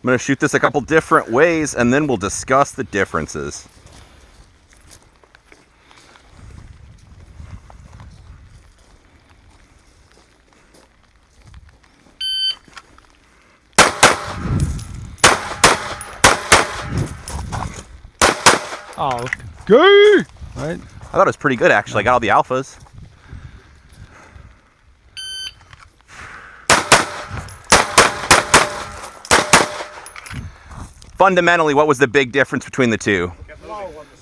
I'm going to shoot this a couple different ways, and then we'll discuss the differences. Oh, good. Right. I thought it was pretty good, actually. I got all the alphas. Fundamentally, what was the big difference between the two?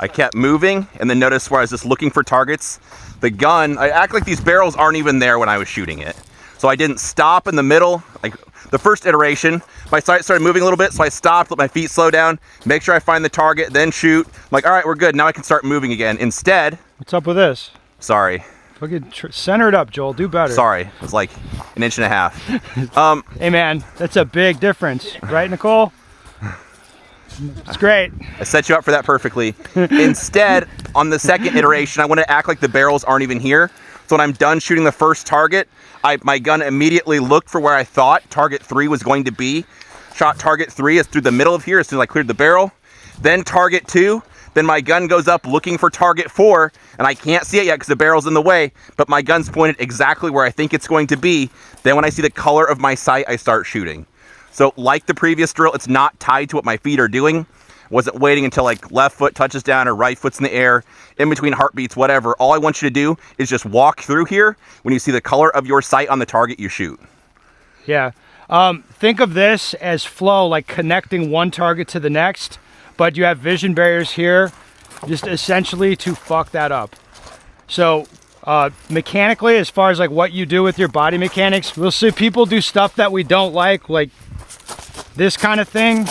I kept moving, and then notice where I was just looking for targets. The gun, I act like these barrels aren't even there when I was shooting it. So I didn't stop in the middle. Like the first iteration, my sight started moving a little bit, so I stopped, let my feet slow down, make sure I find the target, then shoot. I'm like, all right, we're good. Now I can start moving again. Instead, what's up with this? Sorry. Fucking center it up, Joel. Do better. Sorry, it was like an inch and a half. Hey man, that's a big difference, right, Nicole? It's great. I set you up for that perfectly. Instead, on the second iteration, I want to act like the barrels aren't even here. So when I'm done shooting the first target, my gun immediately looked for where I thought target 3 was going to be. Shot target 3 is through the middle of here as soon as I cleared the barrel. Then target 2. Then my gun goes up looking for target 4, and I can't see it yet because the barrel's in the way, but my gun's pointed exactly where I think it's going to be. Then when I see the color of my sight, I start shooting. So like the previous drill, it's not tied to what my feet are doing. Wasn't waiting until like left foot touches down or right foot's in the air, in between heartbeats, whatever. All I want you to do is just walk through here. When you see the color of your sight on the target, you shoot. Yeah. Think of this as flow, like connecting one target to the next, but you have vision barriers here, just essentially to fuck that up. So mechanically, as far as like what you do with your body mechanics, we'll see people do stuff that we don't like this kind of thing,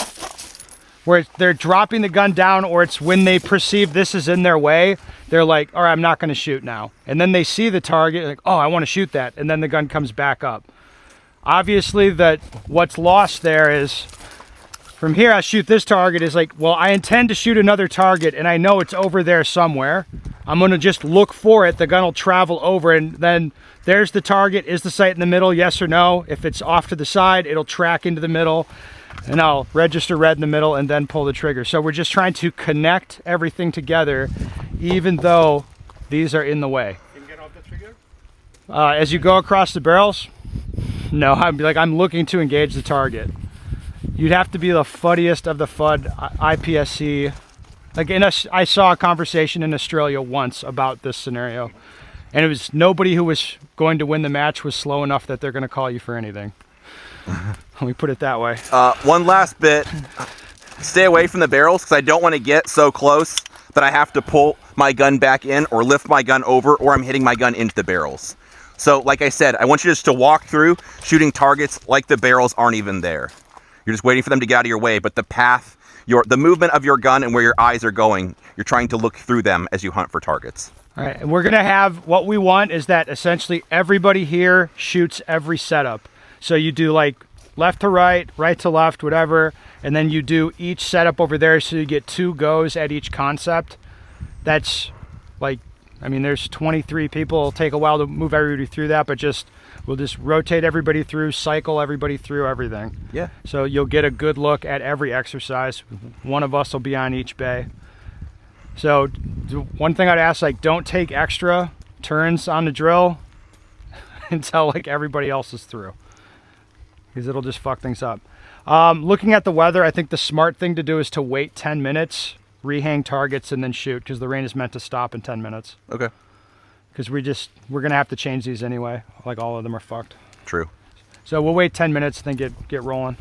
where they're dropping the gun down, or it's when they perceive this is in their way, they're like, all right, I'm not going to shoot now. And then they see the target, like, oh, I want to shoot that. And then the gun comes back up. Obviously, what's lost there is, from here, I shoot this target is like, well, I intend to shoot another target, and I know it's over there somewhere. I'm going to just look for it. The gun will travel over, and then there's the target. Is the sight in the middle? Yes or no? If it's off to the side, it'll track into the middle, and I'll register red in the middle and then pull the trigger. So we're just trying to connect everything together, even though these are in the way. Can you get off the trigger? As you go across the barrels, no, I'm looking to engage the target. You'd have to be the fuddiest of the FUD IPSC. Like I saw a conversation in Australia once about this scenario, and it was nobody who was going to win the match was slow enough that they're going to call you for anything. Let me put it that way. One last bit. Stay away from the barrels, because I don't want to get so close that I have to pull my gun back in or lift my gun over, or I'm hitting my gun into the barrels. So like I said, I want you just to walk through shooting targets like the barrels aren't even there. You're just waiting for them to get out of your way, but the path, the movement of your gun and where your eyes are going, you're trying to look through them as you hunt for targets. All right, and we're gonna have, what we want is that essentially everybody here shoots every setup. So you do like left to right, right to left, whatever, and then you do each setup over there, so you get 2 goes at each concept. That's like, I mean, there's 23 people. It'll take a while to move everybody through that, but we'll just rotate everybody through, cycle everybody through everything. Yeah. So you'll get a good look at every exercise. One of us will be on each bay. So one thing I'd ask, like, don't take extra turns on the drill until like everybody else is through, because it'll just fuck things up. Looking at the weather, I think the smart thing to do is to wait 10 minutes, rehang targets, and then shoot, because the rain is meant to stop in 10 minutes. Okay. Because we're gonna have to change these anyway. Like all of them are fucked. True. So we'll wait 10 minutes, then get rolling.